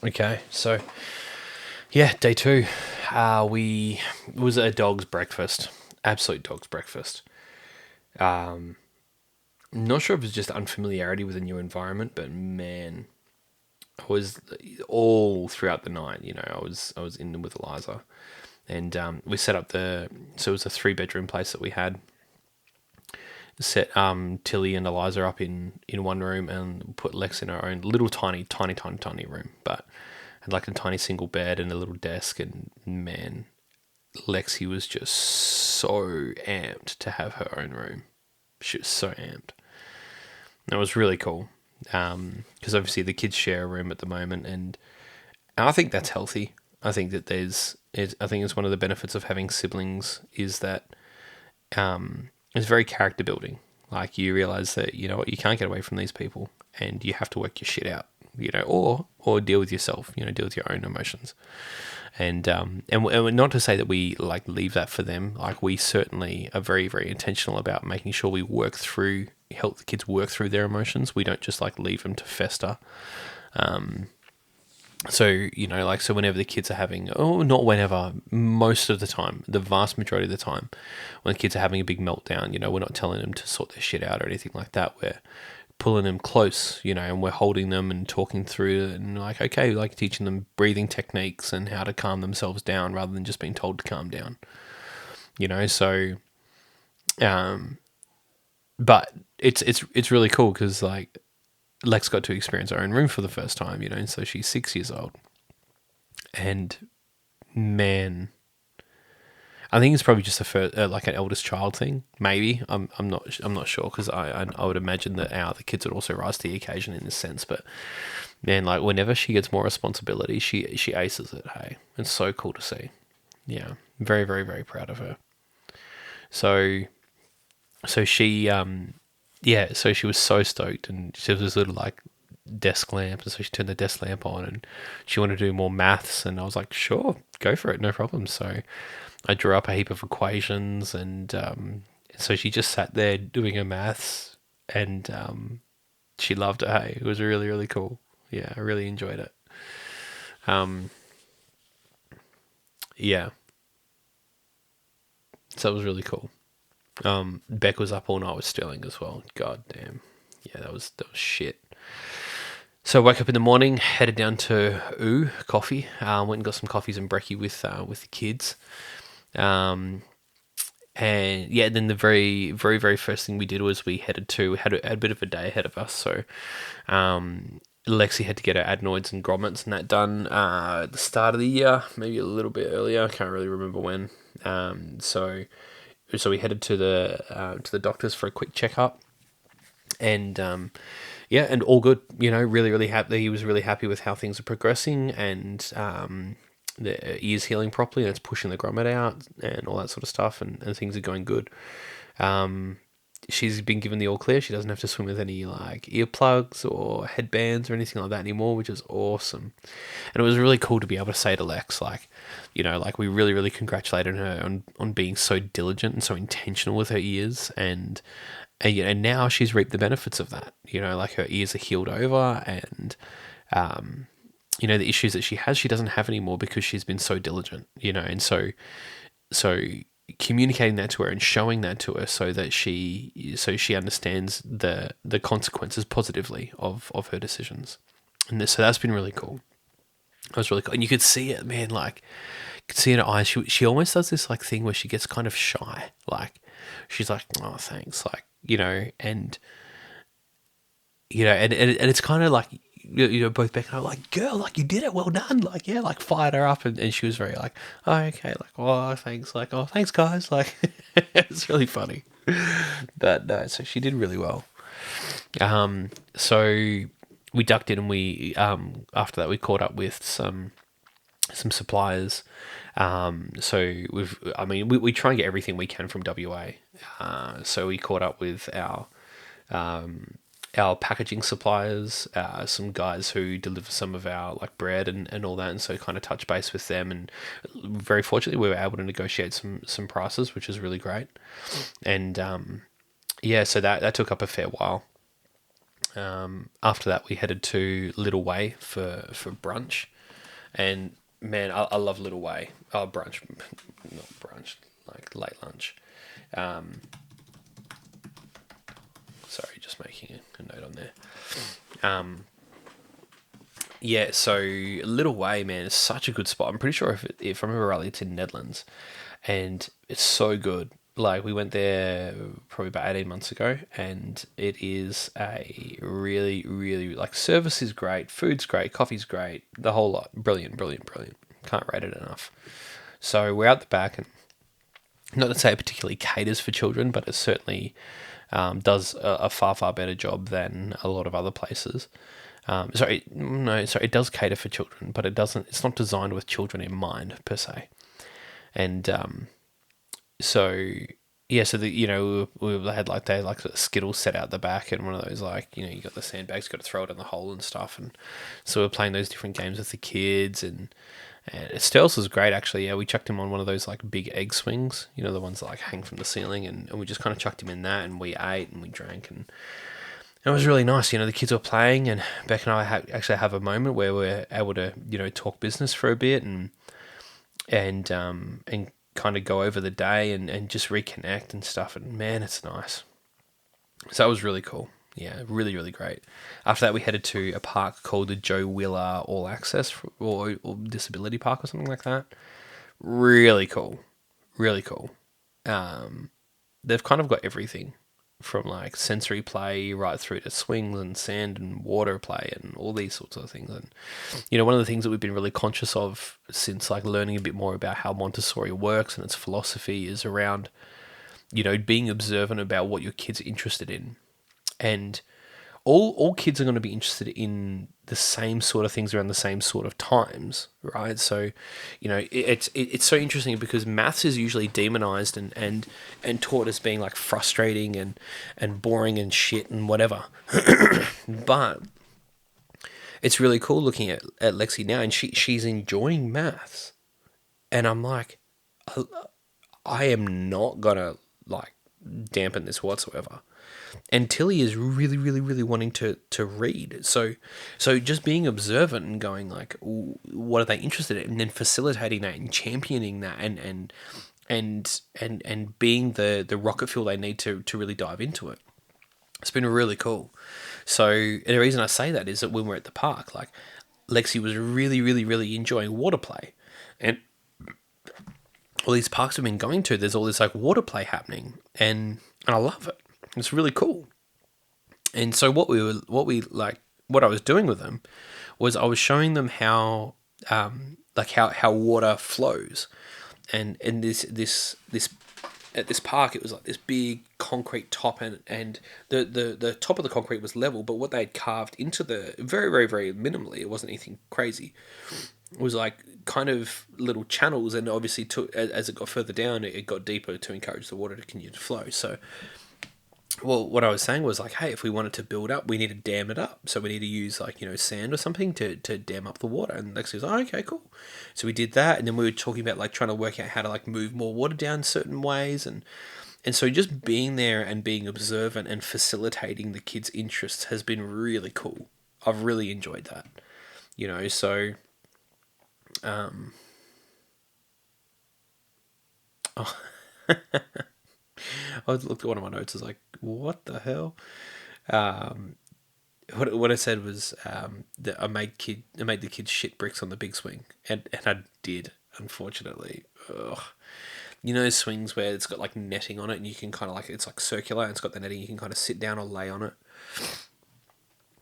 Okay, so yeah, day two. It was a dog's breakfast, absolute dog's breakfast. Um, Not sure if it's just unfamiliarity with a new environment, but man, I was all throughout the night. I was in with Eliza, and we set up so it was a 3 bedroom place that we had set Tilly and Eliza up in one room and put Lex in her own little tiny room, but had like a tiny single bed and a little desk. And man, Lexi was just so amped to have her own room. She was so amped. That was really cool. Because obviously the kids share a room at the moment, and I think that's healthy. I think that I think it's one of the benefits of having siblings is that it's very character building. Like you realize that you know what, you can't get away from these people, and you have to work your shit out. Or deal with yourself. Deal with your own emotions. And not to say that we like leave that for them. Like we certainly are very very intentional about making sure we help the kids work through their emotions. We don't just like leave them to fester. So whenever the kids are having, not whenever, most of the time, the vast majority of the time, when the kids are having a big meltdown, we're not telling them to sort their shit out or anything like that. We're pulling them close, and we're holding them and talking through it and like, okay, like teaching them breathing techniques and how to calm themselves down rather than just being told to calm down, so, but it's really cool because like Lex got to experience her own room for the first time, and so she's 6 years old. And man, I think it's probably just like an eldest child thing. Maybe I'm not sure because I would imagine that our other kids would also rise to the occasion in this sense. But man, like whenever she gets more responsibility, she aces it. Hey, it's so cool to see. Yeah, very very very proud of her. So so she yeah, so she was so stoked, and she was this little like desk lamp, and so she turned the desk lamp on, and she wanted to do more maths, and I was like, sure, go for it, no problem. So I drew up a heap of equations, and so she just sat there doing her maths, and she loved it. Hey, it was really really cool. Yeah, I really enjoyed it. Um, yeah, so it was really cool. Beck was up all night with Sterling as well. God damn. Yeah, that was shit. So I woke up in the morning, headed down to Coffee. Went and got some coffees and brekky with the kids. Um, and yeah, then the very very very first thing we did was we had a bit of a day ahead of us. So Lexi had to get her adenoids and grommets and that done at the start of the year, maybe a little bit earlier. I can't really remember when. So we headed to the doctors for a quick checkup, and yeah, and all good. Really, really happy. He was really happy with how things are progressing, and the ear's healing properly, and it's pushing the grommet out, and all that sort of stuff, and things are going good. She's been given the all clear. She doesn't have to swim with any like earplugs or headbands or anything like that anymore, which is awesome. And it was really cool to be able to say to Lex, like, like we really, really congratulated her on being so diligent and so intentional with her ears, and now she's reaped the benefits of that. Like her ears are healed over, and the issues that she has, she doesn't have anymore because she's been so diligent. And so communicating that to her and showing that to her so she understands the consequences positively of her decisions. And so that's been really cool. That was really cool, and you could see it, man. Like, you could see in her eyes. She almost does this like thing where she gets kind of shy. Like, she's like, "Oh, thanks," like and and it's kind of like both Beck and I were like, "Girl, like you did it, well done," like yeah, like fired her up, and she was very like, "Oh, okay," like, "Oh, thanks," like, "Oh, thanks, guys," like it's really funny. But no, so she did really well. So we ducked in, and we after that we caught up with some suppliers. So we try and get everything we can from WA. So we caught up with our packaging suppliers, some guys who deliver some of our like bread and all that, and so kind of touch base with them. And very fortunately, we were able to negotiate some prices, which is really great. And yeah, so that took up a fair while. After that, we headed to Little Way for brunch, and man, I love Little Way. Oh, brunch, not brunch, like late lunch. Um, Sorry, just making a note on there. Yeah, so Little Way, man, is such a good spot. I'm pretty sure if I remember rightly, it's in Netherlands, and it's so good. Like we went there probably about 18 months ago, and it is a really, really like service is great, food's great, coffee's great, the whole lot, brilliant, brilliant, brilliant. Can't rate it enough. So we're out the back, and not to say it particularly caters for children, but it certainly does a far, far better job than a lot of other places. Sorry, no, sorry, it does cater for children, but it doesn't. It's not designed with children in mind per se. And so yeah, so we had like sort of Skittles set out the back, and one of those like you got the sandbags, got to throw it in the hole and stuff, and so we're playing those different games with the kids, and Steels was great actually. Yeah, we chucked him on one of those like big egg swings, the ones that like hang from the ceiling, and we just kind of chucked him in that, and we ate and we drank, and it was really nice. The kids were playing, and Beck and I actually have a moment where we're able to talk business for a bit, and kind of go over the day and just reconnect and stuff. And man, it's nice. So that was really cool. Yeah, really, really great. After that, we headed to a park called the Joe Wheeler All Access or Disability Park or something like that. Really cool. Really cool. They've kind of got everything from like sensory play right through to swings and sand and water play and all these sorts of things. And one of the things that we've been really conscious of since like learning a bit more about how Montessori works and its philosophy is around being observant about what your kids are interested in. And all kids are going to be interested in the same sort of things around the same sort of times, right? So, it's so interesting because maths is usually demonized and taught as being like frustrating and boring and shit and whatever. But it's really cool looking at Lexi now, and she's enjoying maths, and I'm like, I am not gonna like dampen this whatsoever. And Tilly is really, really, really wanting to read. So just being observant and going like, what are they interested in, and then facilitating that and championing that, and being the rocket fuel they need to really dive into it. It's been really cool. So and the reason I say that is that when we're at the park, like Lexi was really, really, really enjoying water play, and all these parks we've been going to, there's all this like water play happening, and I love it. It's really cool. And so what I was doing with them was I was showing them how how water flows, and in this at this park it was like this big concrete top, and the top of the concrete was level, but what they had carved into the very, very, very minimally, it wasn't anything crazy. It was like kind of little channels, and obviously as it got further down, it got deeper to encourage the water to continue to flow. So well, what I was saying was like, hey, if we wanted to build up, we need to dam it up. So we need to use like, sand or something to dam up the water. And Lexi was like, oh, okay, cool. So we did that. And then we were talking about like trying to work out how to like move more water down certain ways. And so just being there and being observant and facilitating the kids' interests has been really cool. I've really enjoyed that, so, oh. I looked at one of my notes. I was like, "What the hell?" What I said was that I made the kids shit bricks on the big swing, and I did, unfortunately. Ugh. Those swings where it's got like netting on it, and you can kind of like it's like circular, and it's got the netting. You can kind of sit down or lay on it.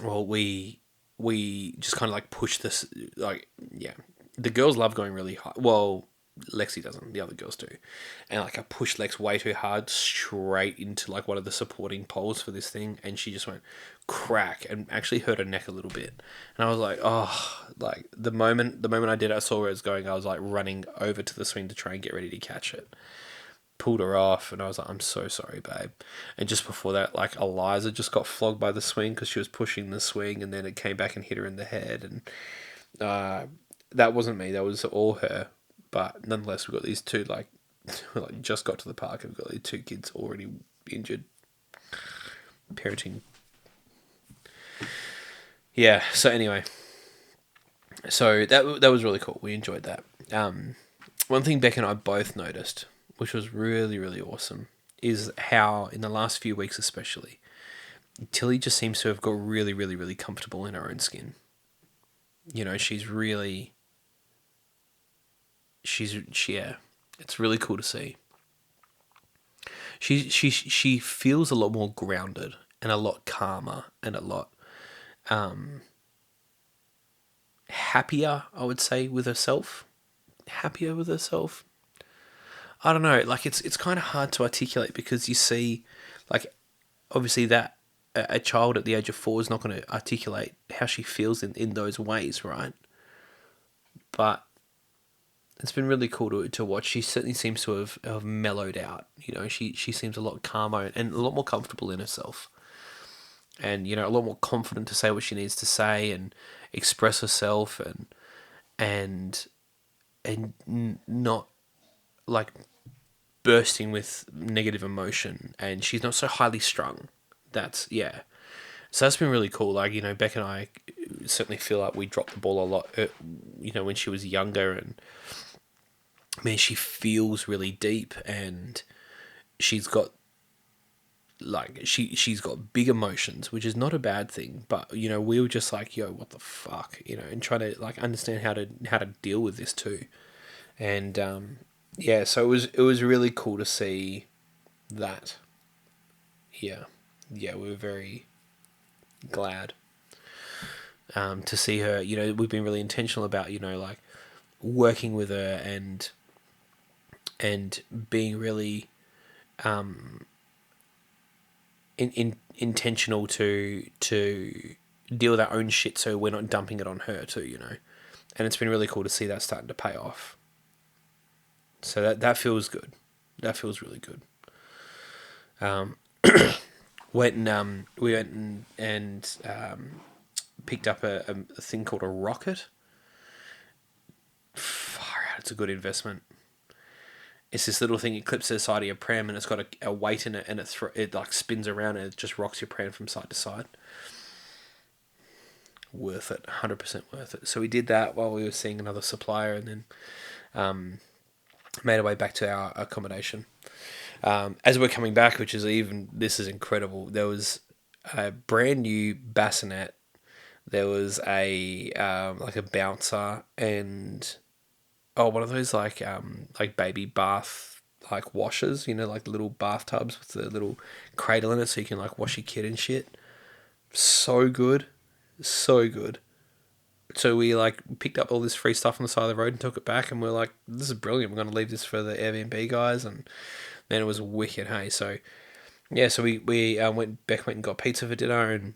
Well, we just kind of like push this, like, yeah. The girls love going really high. Well, Lexi doesn't. The other girls do. And like I pushed Lex way too hard straight into like one of the supporting poles for this thing, and she just went crack and actually hurt her neck a little bit. And I was like, oh, like the moment I did it, I saw where it was going. I was like running over to the swing to try and get ready to catch it. Pulled her off, and I was like, I'm so sorry, babe. And just before that, like Eliza just got flogged by the swing because she was pushing the swing, and then it came back and hit her in the head. And that wasn't me. That was all her. But nonetheless, we've got these two, like just got to the park, and we've got these two kids already injured. Parenting Yeah. So anyway, so that was really cool. We enjoyed that. One thing Beck and I both noticed, which was really really awesome, is how in the last few weeks especially, Tilly just seems to have got really really really comfortable in her own skin. You know, yeah, it's really cool to see. She feels a lot more grounded and a lot calmer and a lot happier, I would say, with herself. Happier with herself. I don't know. Like it's kind of hard to articulate because you see, like obviously that a child at the age of 4 is not going to articulate how she feels in those ways, right? But it's been really cool to watch. She certainly seems to have mellowed out. You know, she seems a lot calmer and a lot more comfortable in herself, and you know, a lot more confident to say what she needs to say and express herself and not like bursting with negative emotion. And she's not so highly strung. That's yeah. So that's been really cool. Like, you know, Beck and I certainly feel like we dropped the ball a lot. You know, when she was younger, and man, she feels really deep, and she's got like she's got big emotions, which is not a bad thing. But you know, we were just like, yo, what the fuck, you know, and trying to like understand how to deal with this too. And yeah, so it was really cool to see that. Yeah, yeah, we were very glad to see her. You know, we've been really intentional about, you know, like working with her and being really intentional to deal with our own shit, so we're not dumping it on her too, you know. And it's been really cool to see that starting to pay off. So that feels good. That feels really good. We went and picked up a thing called a rockit. Far out, it's a good investment. It's this little thing. It clips to the side of your pram, and it's got a weight in it, and it like spins around, and it just rocks your pram from side to side. Worth it, 100% worth it. So we did that while we were seeing another supplier, and then made our way back to our accommodation. As we're coming back, which is this is incredible. There was a brand new bassinet. There was a like a bouncer and one of those like baby bath like washers, you know, like little bathtubs with the little cradle in it, so you can like wash your kid and shit. So good, so good. So we like picked up all this free stuff on the side of the road and took it back, and we're like, this is brilliant. We're going to leave this for the Airbnb guys, and then it was wicked. Hey, so yeah, so we went and got pizza for dinner, and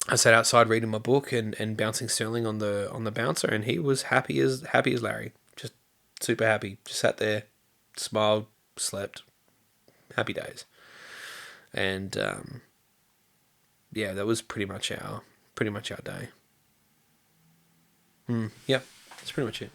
I sat outside reading my book and bouncing Sterling on the bouncer, and he was happy as Larry, just super happy. Just sat there, smiled, slept, happy days, and yeah, that was pretty much our day. Yep, that's pretty much it.